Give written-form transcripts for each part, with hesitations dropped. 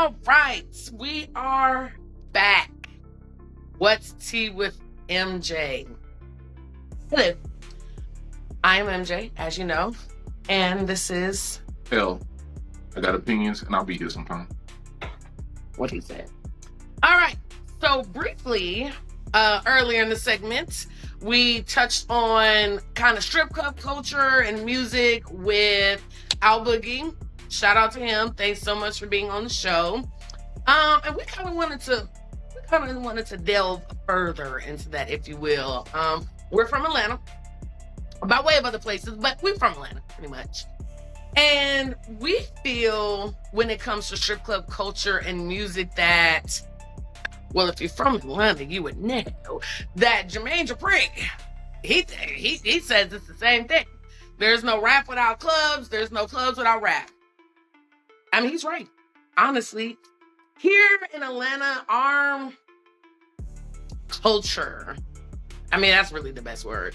All right, we are back. What's tea with MJ? Hello, I am MJ, as you know, and this is... Hell, I got opinions and I'll be here sometime. What he said. All right, so briefly, earlier in the segment, we touched on kind of strip club culture and music with Al Boogie. Shout out to him. Thanks so much for being on the show. And we kind of wanted to delve further into that, if you will. We're from Atlanta, by way of other places, but we're from Atlanta, pretty much. And we feel when it comes to strip club culture and music that, well, if you're from Atlanta, you would know that Jermaine Dupri, he says it's the same thing. There's no rap without clubs. There's no clubs without rap. I mean, he's right. Honestly, here in Atlanta, our culture, I mean, that's really the best word,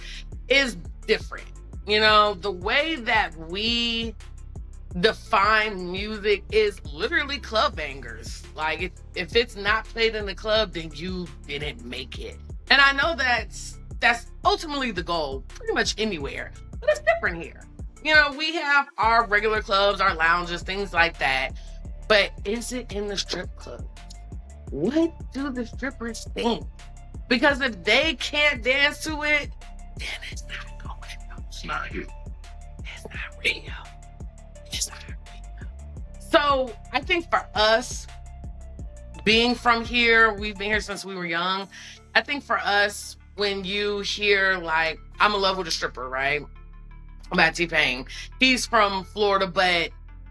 is different. You know, the way that we define music is literally club bangers. Like, if it's not played in the club, then you didn't make it. And I know that's ultimately the goal, pretty much anywhere. But it's different here. You know, we have our regular clubs, our lounges, things like that. But is it in the strip club? What do the strippers think? Because if they can't dance to it, then it's not going on. It's not here. It's not real. It's not real. So I think for us, being from here, we've been here since we were young. I think for us, when you hear like, I'm in love with a stripper, right? About T-Pain. He's from Florida, but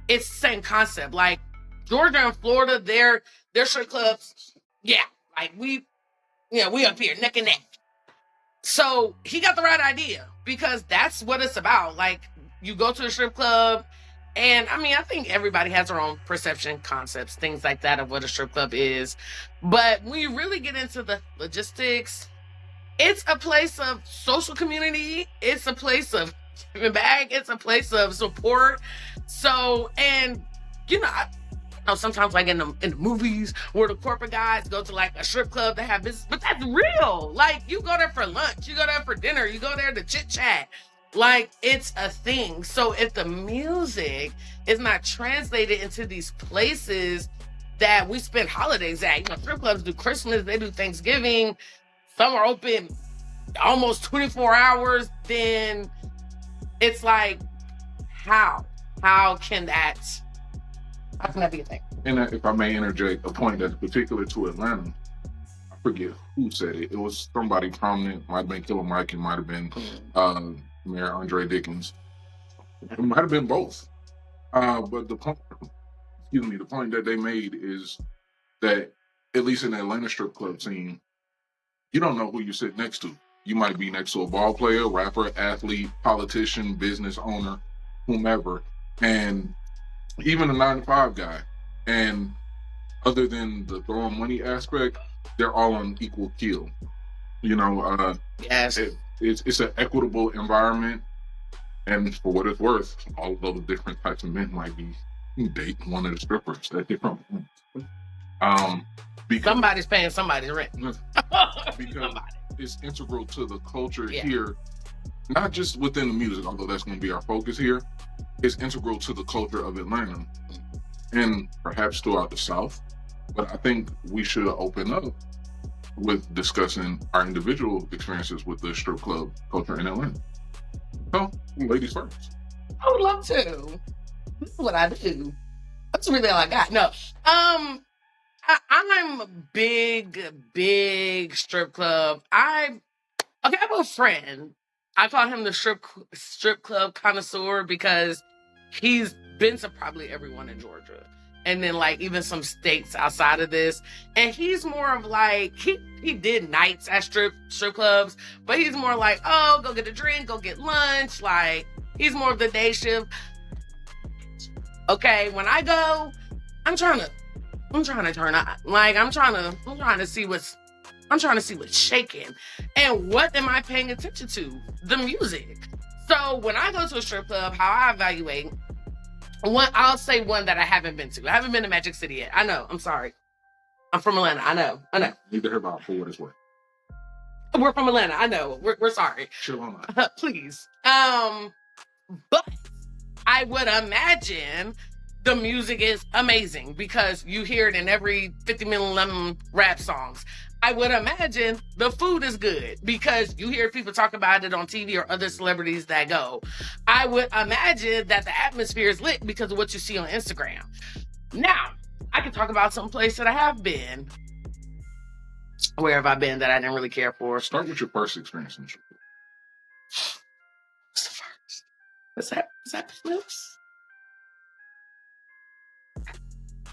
it's the same concept. Like Georgia and Florida, their strip clubs, yeah, like we up here neck and neck. So he got the right idea because that's what it's about. Like you go to a strip club, and I mean, I think everybody has their own perception, concepts, things like that of what a strip club is. But when you really get into the logistics, it's a place of social community. It's a place of giving back. It's a place of support. So, and you know, I know sometimes like in the movies where the corporate guys go to like a strip club to have business, but that's real. Like you go there for lunch, you go there for dinner, you go there to chit chat. Like it's a thing. So if the music is not translated into these places that we spend holidays at, you know, strip clubs do Christmas, they do Thanksgiving, some are open almost 24 hours, then it's like, how can that be a thing? And if I may interject a point that's particular to Atlanta, I forget who said it. It was somebody prominent. Might have been Killer Mike. It might have been Mayor Andre Dickens. It might have been both. But the point that they made is that at least in the Atlanta strip club scene, you don't know who you sit next to. You might be next to a ball player, rapper, athlete, politician, business owner, whomever, and even a 9-to-5 guy. And other than the throwing money aspect, they're all on equal keel. You know, yes, it's an equitable environment. And for what it's worth, all of those different types of men might be dating one of the strippers that they're from. Because somebody's paying somebody's rent. Because it's integral to the culture here, not just within the music, although that's going to be our focus here. It's integral to the culture of Atlanta and perhaps throughout the South. But I think we should open up with discussing our individual experiences with the strip club culture in Atlanta. So, ladies first. I would love to. This is what I do. That's really all I got. No. I'm a big strip club. I have a friend. I call him the strip club connoisseur because he's been to probably everyone in Georgia. And then like even some states outside of this. And he's more of like, he did nights at strip clubs, but he's more like, oh, go get a drink, go get lunch. Like he's more of the day shift. Okay, when I go, I'm trying to turn on. Like I'm trying to see what's shaking. And what am I paying attention to? The music. So when I go to a strip club, how I evaluate I'll say one that I haven't been to. I haven't been to Magic City yet. I know. I'm sorry. I'm from Atlanta. I know. Need to hear about for what it's worth. We're from Atlanta. I know. We're sorry. Chill on that. Please. But I would imagine the music is amazing because you hear it in every 50 Million rap songs. I would imagine the food is good because you hear people talk about it on TV or other celebrities that go. I would imagine that the atmosphere is lit because of what you see on Instagram. Now, I can talk about some place that I have been. Where have I been that I didn't really care for? Start with your first experience in the strip club. What's the first? What's that? Is that Pinups?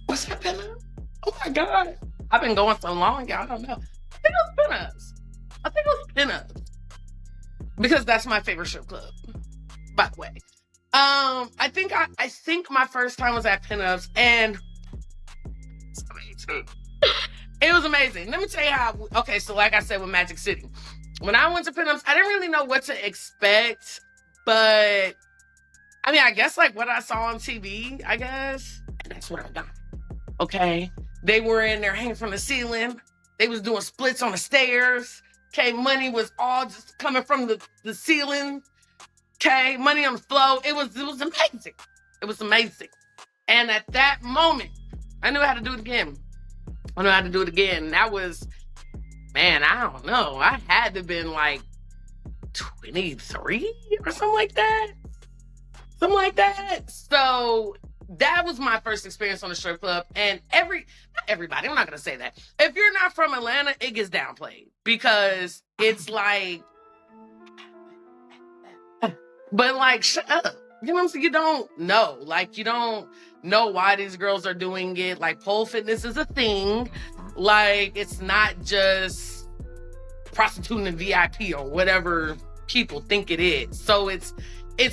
What's that Pinups? Oh my God. I've been going so long, y'all. I don't know. I think it was Pinups. Because that's my favorite strip club, by the way. I think my first time was at Pinups, and it's amazing. It was amazing. Let me tell you how. Okay, so like I said with Magic City, when I went to Pinups, I didn't really know what to expect, but I mean, I guess like what I saw on TV, I guess, and that's what I got. Okay, they were in there hanging from the ceiling. They was doing splits on the stairs. Okay, money was all just coming from the ceiling. Okay, money on the floor. It was amazing. It was amazing. And at that moment, I knew how to do it again. That was, man, I don't know. I had to have been like 23 or something like that. So that was my first experience on the strip club. And not everybody, I'm not going to say that. If you're not from Atlanta, it gets downplayed because it's like, but like, shut up. You know what I'm saying? You don't know. Like, you don't know why these girls are doing it. Like, pole fitness is a thing. Like, it's not just prostituting in VIP or whatever people think it is. So it's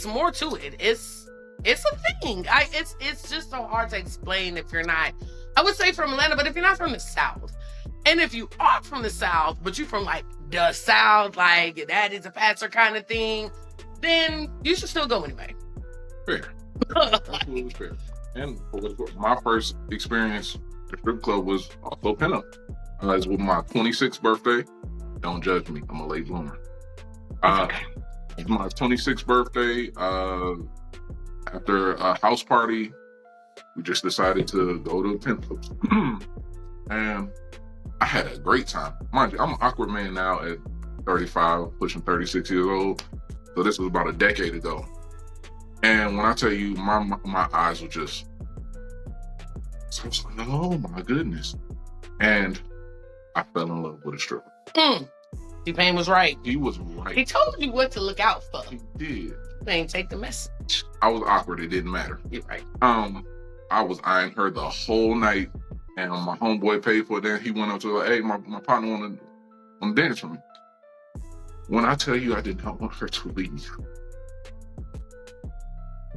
more to it. It's a thing. It's just so hard to explain if you're not, I would say from Atlanta, but if you're not from the South, and if you are from the South, but you're from like the South, like your daddy's a pastor kind of thing, then you should still go anyway. Fair. Absolutely fair. And my first experience at the strip club was also Pinup. It was with my 26th birthday. Don't judge me. I'm a late bloomer. Okay. It was my 26th birthday. After a house party, we just decided to go to Pinup. And I had a great time. Mind you, I'm an awkward man now at 35, pushing 36 years old. So this was about a decade ago. And when I tell you, my eyes were just, so I was like, oh my goodness. And I fell in love with a stripper. T-Pain was right. He was right. He told you what to look out for. He did. They ain't take the message. I was awkward. It didn't matter. You're right. I was eyeing her the whole night, and my homeboy paid for it. Then he went up to her, hey, my partner want to dance for me. When I tell you I did not want her to leave.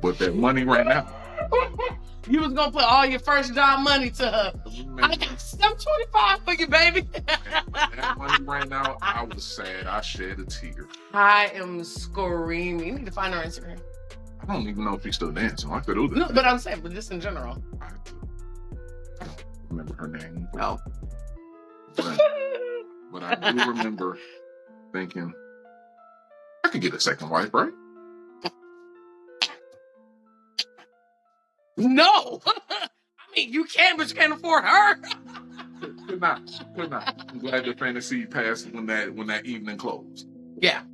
But that money ran out. You was gonna put all your first job money to her. I got some 25 for you, baby. That money ran out. I was sad. I shed a tear. I am screaming. You need to find her Instagram. I don't even know if she's still dancing. I could do that. No, but I'm saying, but just in general. I don't remember her name. No. But I do remember thinking, I could get a second wife, right? No. I mean, you can, but you can't afford her. Could not. I'm glad the fantasy passed when that evening closed. Yeah.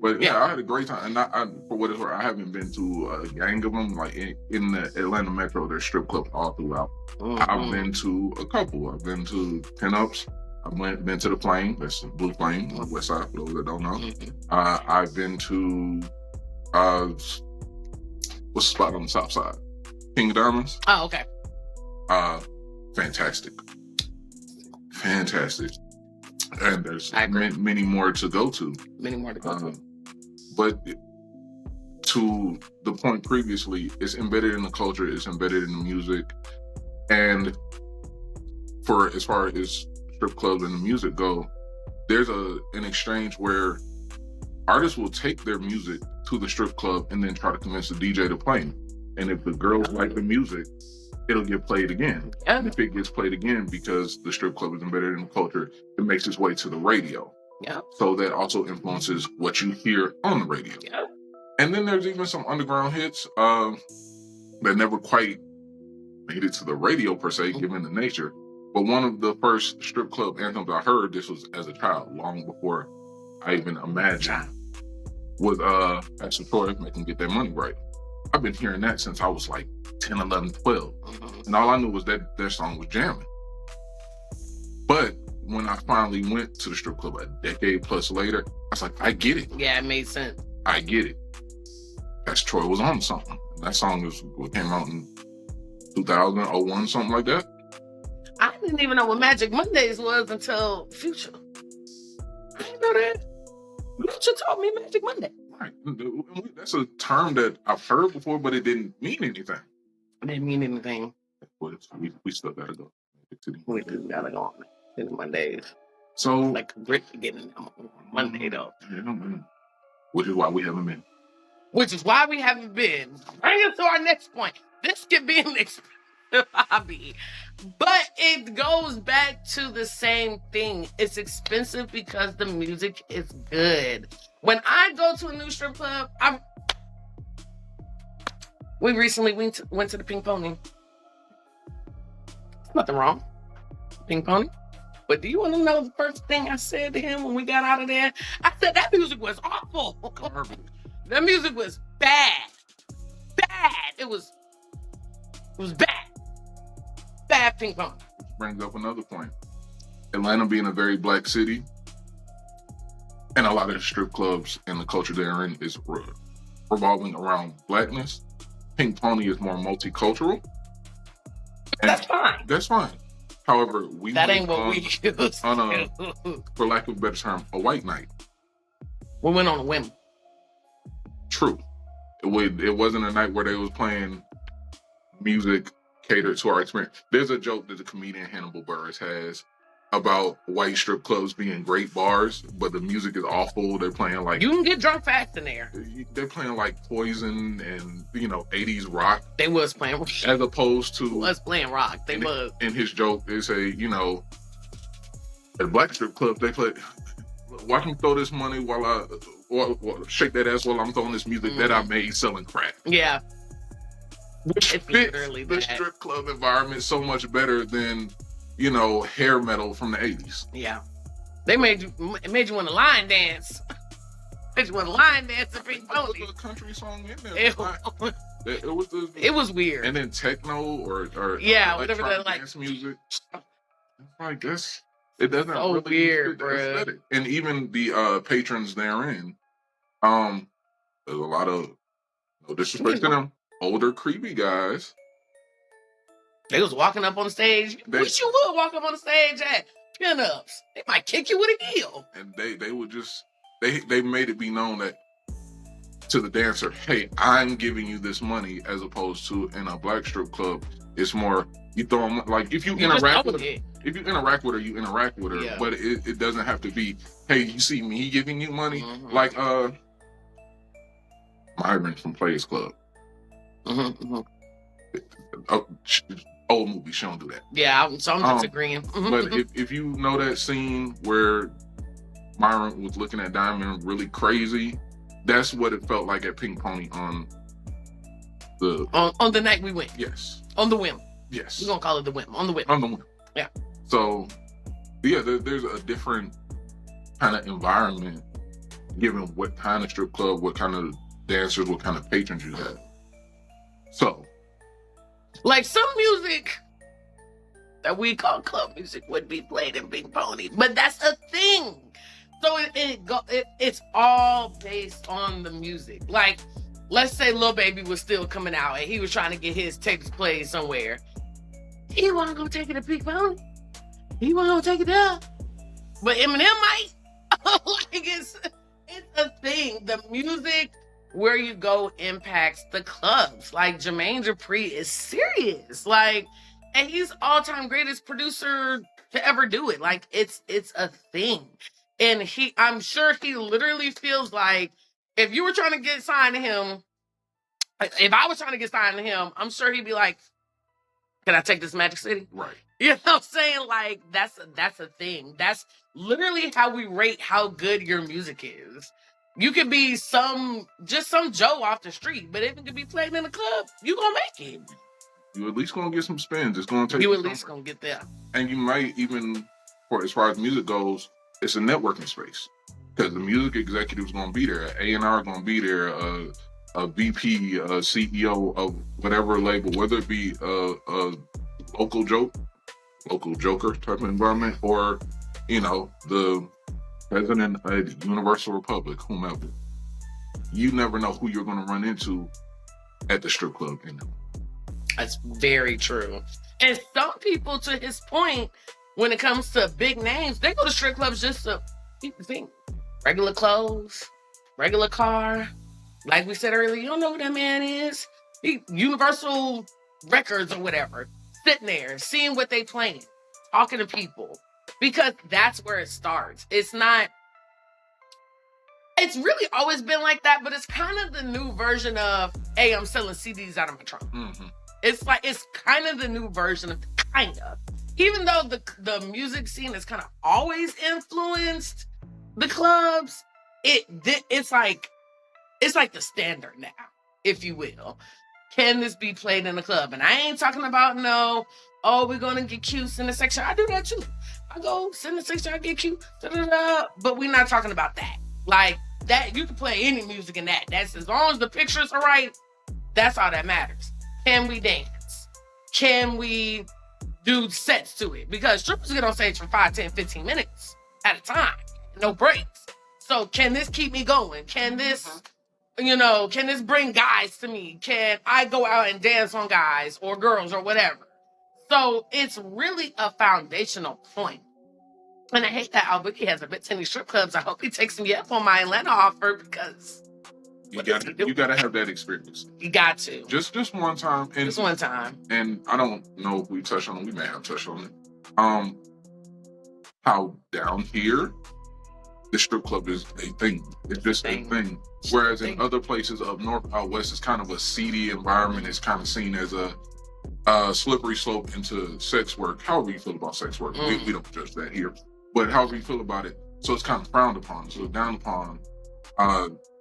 But yeah, I had a great time. And I for what it's worth, I haven't been to a gang of them. Like in the Atlanta Metro, there's strip clubs all throughout. Mm-hmm. I've been to a couple. I've been to Pinups. I've been to the Flame. That's the Blue Flame on the west side, for those that don't know. Mm-hmm. I've been to what's the spot on the south side? King of Diamonds. Oh, okay. Fantastic. And there's many more to go to. But to the point previously, it's embedded in the culture, it's embedded in the music. And for as far as strip clubs and the music go, there's an exchange where artists will take their music to the strip club and then try to convince the DJ to play them. And if the girls like the music, it'll get played again. Yeah. And if it gets played again because the strip club is embedded in the culture, it makes its way to the radio. Yeah. So that also influences what you hear on the radio. Yeah. And then there's even some underground hits that never quite made it to the radio per se, given the nature. But one of the first strip club anthems I heard, this was as a child, long before I even imagined, was Pastor Troy, Make 'Em Get Their Money Right. I've been hearing that since I was like 10, 11, 12. And all I knew was that their song was jamming. But when I finally went to the strip club a decade plus later, I was like, I get it. Yeah, it made sense. I get it. Pastor Troy was on something. That song came out in 2001, something like that. I didn't even know what Magic Mondays was until Future. I didn't know that. Future taught me Magic Monday. Right. That's a term that I've heard before, but it didn't mean anything. It didn't mean anything. But we still gotta go. We do gotta go on in Mondays. So like Rick getting on Monday though. Yeah, which is why we haven't been. Which is why we haven't been. Bring us to our next point. This could be an expensive hobby. But it goes back to the same thing. It's expensive because the music is good. When I go to a new strip club, we recently went to the Pink Pony. There's nothing wrong. Pink Pony. But do you want to know the first thing I said to him when we got out of there? I said that music was awful. Garbage. That music was bad. Bad. It was bad. Bad Pink Pony. Which brings up another point. Atlanta being a very black city, and a lot of the strip clubs and the culture they're in is revolving around blackness. Pink Pony is more multicultural. That's fine. That's fine. However, that ain't what we used on for lack of a better term, a white night. We went on a whim. True. It wasn't a night where they was playing music catered to our experience. There's a joke that the comedian Hannibal Buress has about white strip clubs being great bars, but the music is awful. They're playing like... You can get drunk fast in there. They're playing like Poison and, 80s rock. They was playing rock. As opposed to... They was playing rock. They was. In his joke, they say, at black strip clubs, they play... Watch me throw this money while I... shake that ass while I'm throwing this music that I made selling crack. Yeah. Which it's fits literally the strip club environment so much better than... hair metal from the 80s. Yeah. It made you want to line dance. Made you want to line dance to Pink Pony. There was a country song in there. It was weird. And then techno or whatever that dance music. Like this, it doesn't so really weird, fit the bro. aesthetic. And even the patrons therein, there's a lot of, no disrespect to them, older creepy guys. They was walking up on the stage. Wish you would walk up on the stage at pin-ups. They might kick you with a heel. And they would just, they made it be known that to the dancer, hey, I'm giving you this money, as opposed to in a black strip club, it's more, you throw them, like if you interact with her, you interact with her. Yeah. But it doesn't have to be, hey, you see me giving you money. Mm-hmm. Like Myron from Players Club. Mm-hmm. Old movie, she don't do that. Yeah, I'm disagreeing. But if you know that scene where Myron was looking at Diamond really crazy, that's what it felt like at Pink Pony on the night we went. Yes. On the whim. Yes. We're gonna call it the whim. On the whim. On the whim. Yeah. So there's a different kind of environment given what kind of strip club, what kind of dancers, what kind of patrons you have. So like some music that we call club music would be played in Pink Pony, but that's a thing. So it's all based on the music. Like, let's say Lil Baby was still coming out and he was trying to get his tapes played somewhere. He wasn't gonna take it to Pink Pony. He wasn't gonna take it there. But Eminem might. Like it's a thing. The music where you go impacts the clubs. Like Jermaine Dupri is serious. Like, and he's all-time greatest producer to ever do it. Like it's a thing. And I'm sure he literally feels like if you were trying to get signed to him If I was trying to get signed to him, I'm sure he'd be like, "Can I take this to Magic City?" Right. You know what I'm saying? Like, that's a thing. That's literally how we rate how good your music is. You could be just some Joe off the street, but if it could be played in a club, you gonna make it. You at least gonna get some spins. It's gonna take you at least gonna get there. And you might even, for as far as music goes, it's a networking space because the music executive's gonna be there, A&R gonna be there, a VP, a CEO of whatever label, whether it be a local joker type of environment, or the president of Universal Republic, whomever. You never know who you're gonna run into at the strip club. That's very true. And some people, to his point, when it comes to big names, they go to strip clubs just to think regular clothes, regular car. Like we said earlier, you don't know who that man is. Universal Records or whatever. Sitting there, seeing what they playing, talking to people. Because that's where it starts. It's really always been like that, but it's kind of the new version of, hey, I'm selling CDs out of my trunk. Mm-hmm. It's kind of the new version of, even though the music scene has kind of always influenced the clubs, it's like the standard now, if you will. Can this be played in a club? And I ain't talking about we're gonna get cute in the section. I do that too. I go sit in the section, I get cute, but we're not talking about that. Like that, you can play any music in that. That's as long as the pictures are right. That's all that matters. Can we dance? Can we do sets to it? Because strippers get on stage for 5, 10, 15 minutes at a time. No breaks. So can this keep me going? Can this, can this bring guys to me? Can I go out and dance on guys or girls or whatever? So it's really a foundational point. And I hate that Albuquerque has a bit too many strip clubs. I hope he takes me up on my Atlanta offer because you gotta have that experience. You got to. Just one time. And, just one time. And I don't know if we touched on it. We may have touched on it. How down here the strip club is a thing. It's just a thing. Whereas in other places up north, out west, it's kind of a seedy environment. It's kind of seen as a slippery slope into sex work. However you feel about sex work, we don't judge that here. But however you feel about it, so it's kind of frowned upon. So down upon.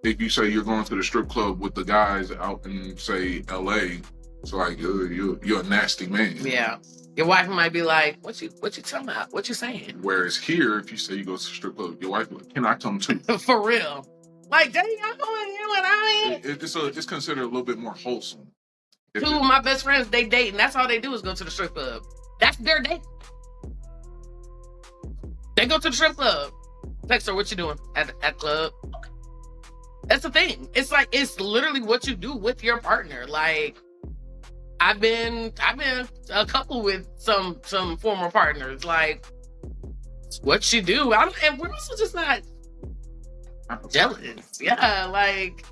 If you say you're going to the strip club with the guys out in, say, LA, it's like you're a nasty man. Yeah. Your wife might be like, what you talking about? What you saying? Whereas here, if you say you go to the strip club, your wife be like, can I come too? For real. Like, dang, I'm going here what I mean. It's considered a little bit more wholesome. Two of my best friends, they date, and that's all they do is go to the strip club. That's their date. They go to the strip club. Text her, what you doing at the club? That's the thing. It's like, it's literally what you do with your partner. Like, I've been a couple with some former partners. Like, it's what you do. And we're also just not jealous. Yeah, like,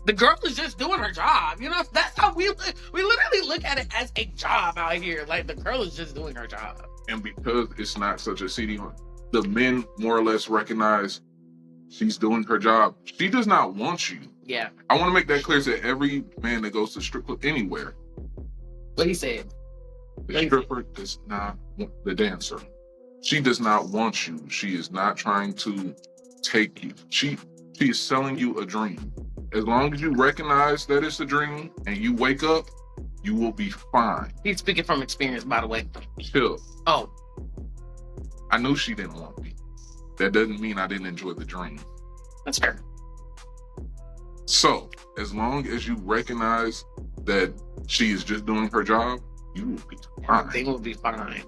the girl is just doing her job. That's how we literally look at it as a job out here. Like, the girl is just doing her job. And because it's not such a seedy one, the men more or less recognize she's doing her job. She does not want you. Yeah. I want to make that clear to every man that goes to strip club anywhere. What he said. The stripper does not want the dancer. She does not want you. She is not trying to take you. She is selling you a dream. As long as you recognize that it's a dream and you wake up, you will be fine. He's speaking from experience, by the way. Chill. Oh. I knew she didn't want me. That doesn't mean I didn't enjoy the dream. That's fair. So, as long as you recognize that she is just doing her job, you will be fine. Everything will be fine.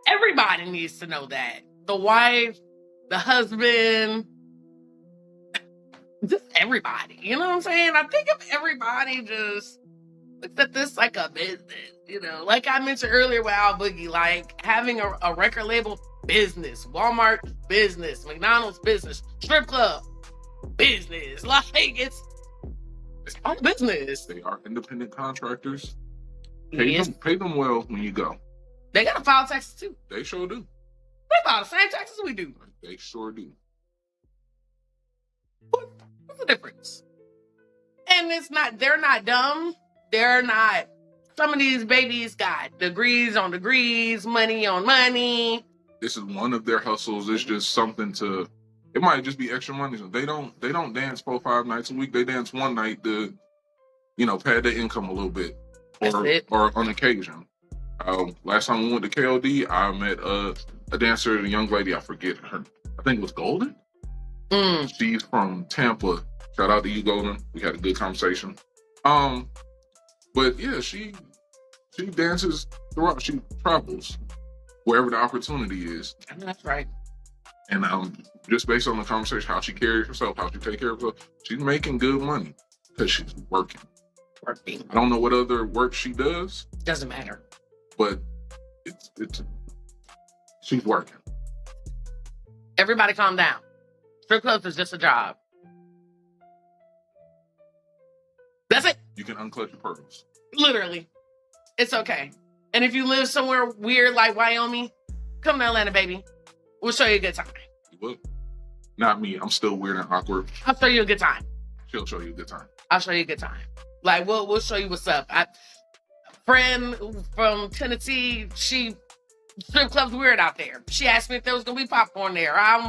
Everybody needs to know that. The wife, the husband, just everybody. You know what I'm saying? I think if everybody just looked at this like a business, like I mentioned earlier with Al Boogie, like having a record label, business, Walmart, business, McDonald's, business, strip club, business. Like, it's all business. They are independent contractors. Pay them well when you go. They gotta file taxes too. They sure do. They file the same taxes we do. They sure do. What's the difference? And they're not dumb. They're not, some of these babies got degrees on degrees, money on money. This is one of their hustles. It's just something to, it might just be extra money. They don't dance 4-5 nights a week. They dance one night to, pad their income a little bit. Or on occasion. Last time we went to KOD, I met a dancer, a young lady, I forget her. I think it was Golden. She's from Tampa. Shout out to you, Golden. We had a good conversation. But yeah, she dances throughout. She travels wherever the opportunity is. That's right. And just based on the conversation, how she carries herself, how she takes care of herself, she's making good money because she's working. I don't know what other work she does. Doesn't matter. But she's working. Everybody calm down. Strip clubs is just a job. That's it. You can unclutch your pearls. Literally. It's okay. And if you live somewhere weird like Wyoming, come to Atlanta, baby. We'll show you a good time. You will. Not me. I'm still weird and awkward. I'll show you a good time. She'll show you a good time. I'll show you a good time. Like, we'll show you what's up. A friend from Tennessee, strip club's weird out there. She asked me if there was going to be popcorn there. I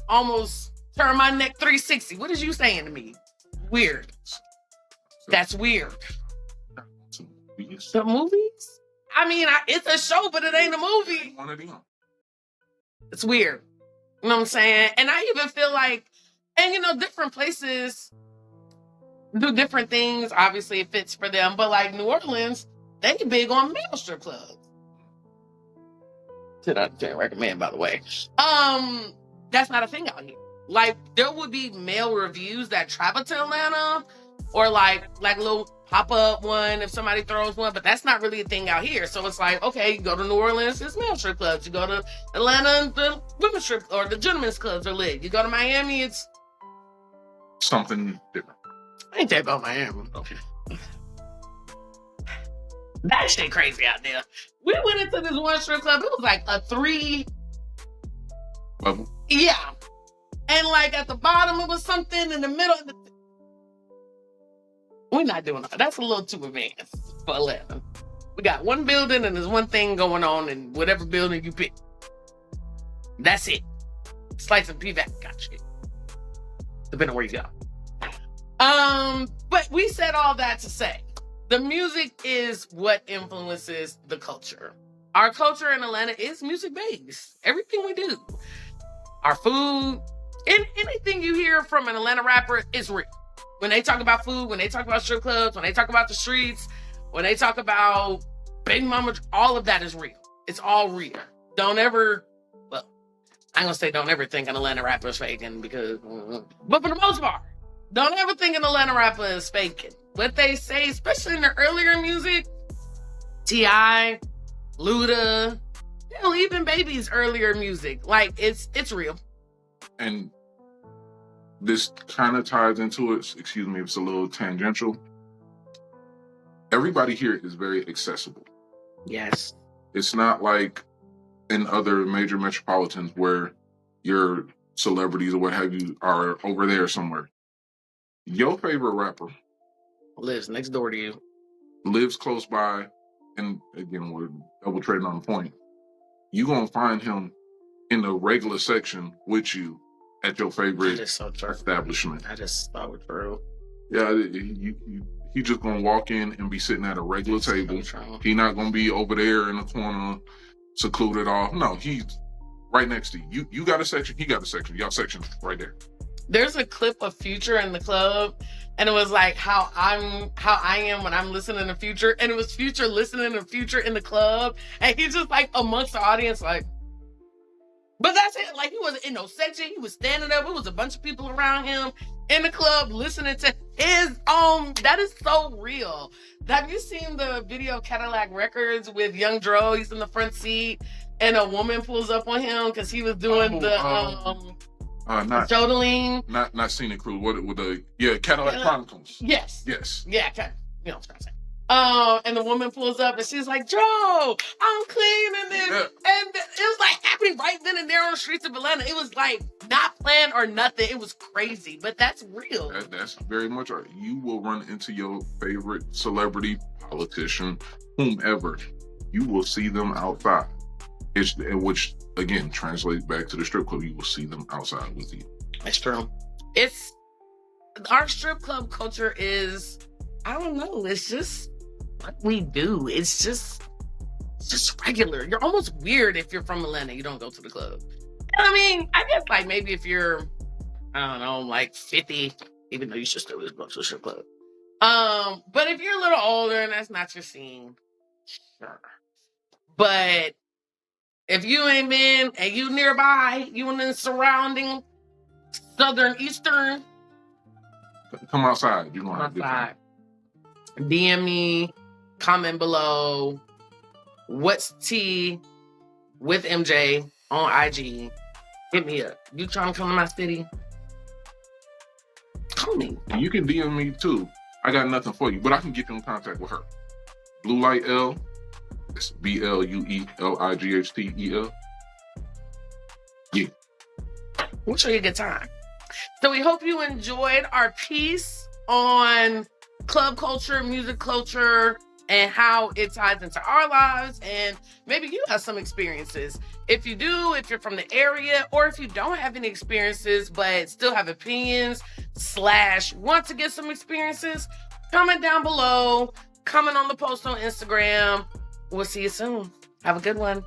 almost turned my neck 360. What is you saying to me? Weird. That's weird. The movies? I mean, it's a show, but it ain't a movie. One of them. It's weird. You know what I'm saying? And I even feel like, and different places do different things. Obviously, it fits for them. But like New Orleans, they big on male strip clubs. 10 out of 10 recommend, by the way. That's not a thing out here. Like, there would be male reviews that travel to Atlanta, or like a little pop-up one if somebody throws one, but that's not really a thing out here. So it's like, okay, you go to New Orleans, it's male strip clubs. You go to Atlanta, the women's strip or the gentlemen's clubs are lit. You go to Miami, it's something different. I ain't talking about Miami. Okay. That shit crazy out there. We went into this one strip club. It was like a 3 level. Yeah. And like at the bottom, it was something in the middle. We're not doing that. That's a little too advanced for 11. We got one building and there's one thing going on in whatever building you pick. That's it. Slice and pea got shit. Depending on where you go. But we said all that to say, the music is what influences the culture. Our culture in Atlanta is music-based. Everything we do. Our food, and anything you hear from an Atlanta rapper is real. When they talk about food, when they talk about strip clubs, when they talk about the streets, when they talk about baby mama, all of that is real. It's all real. Don't ever, well, I'm going to say don't ever think an Atlanta rapper is faking because, but for the most part, don't ever think an Atlanta rapper is faking. What they say, especially in the earlier music, T.I., Luda, even Baby's earlier music, like it's real. And this kind of ties into it. Excuse me if it's a little tangential. Everybody here is very accessible. Yes. It's not like in other major metropolitans where your celebrities or what have you are over there somewhere. Your favorite rapper lives next door to you. Lives close by. And again, we're double trading on the point. You're going to find him in the regular section with you at your favorite establishment. I just thought it was true. Yeah, he just going to walk in and be sitting at a regular table. He not going to be over there in the corner, secluded off. No, he's right next to you. You got a section, he got a section. Y'all section right there. There's a clip of Future in the club, and it was like how I am when I'm listening to Future, and it was Future listening to Future in the club, and he's just like amongst the audience, like. But that's it. Like, he wasn't in no section. He was standing up. It was a bunch of people around him in the club listening to his own. That is so real. Have you seen the video Cadillac Records with Young Dro? He's in the front seat, and a woman pulls up on him because he was doing not jodeling. Not Scenic Cruise. What with the Cadillac Chronicles? Yes. Yes. Yeah, you know what I'm trying to say. And the woman pulls up and she's like, Joe, I'm cleaning this. Yeah. And it was like happening right then and there on the streets of Atlanta. It was like not planned or nothing. It was crazy, but that's real. That's very much right. You will run into your favorite celebrity, politician, whomever. You will see them outside. Which, again, translates back to the strip club. You will see them outside with you. That's true. Our strip club culture is, I don't know, it's just what we do. It's just regular. You're almost weird if you're from Atlanta, you don't go to the club. And I mean, I guess like maybe if you're, I don't know, like 50, even though you should still go to a strip club. But if you're a little older and that's not your scene, sure. But if you ain't been and you nearby, you in the surrounding southern eastern, come outside. You're gonna have a good time. DM me, comment below. What's T with MJ on IG? Hit me up. You trying to come to my city? Call me. And you can DM me too. I got nothing for you, but I can get you in contact with her. Blue Light L. It's BLUELIGHTEL. Yeah. We'll show you a good time. So we hope you enjoyed our piece on club culture, music culture, and how it ties into our lives. And maybe you have some experiences. If you do, if you're from the area, or if you don't have any experiences but still have opinions / want to get some experiences, comment down below. Comment on the post on Instagram. We'll see you soon. Have a good one.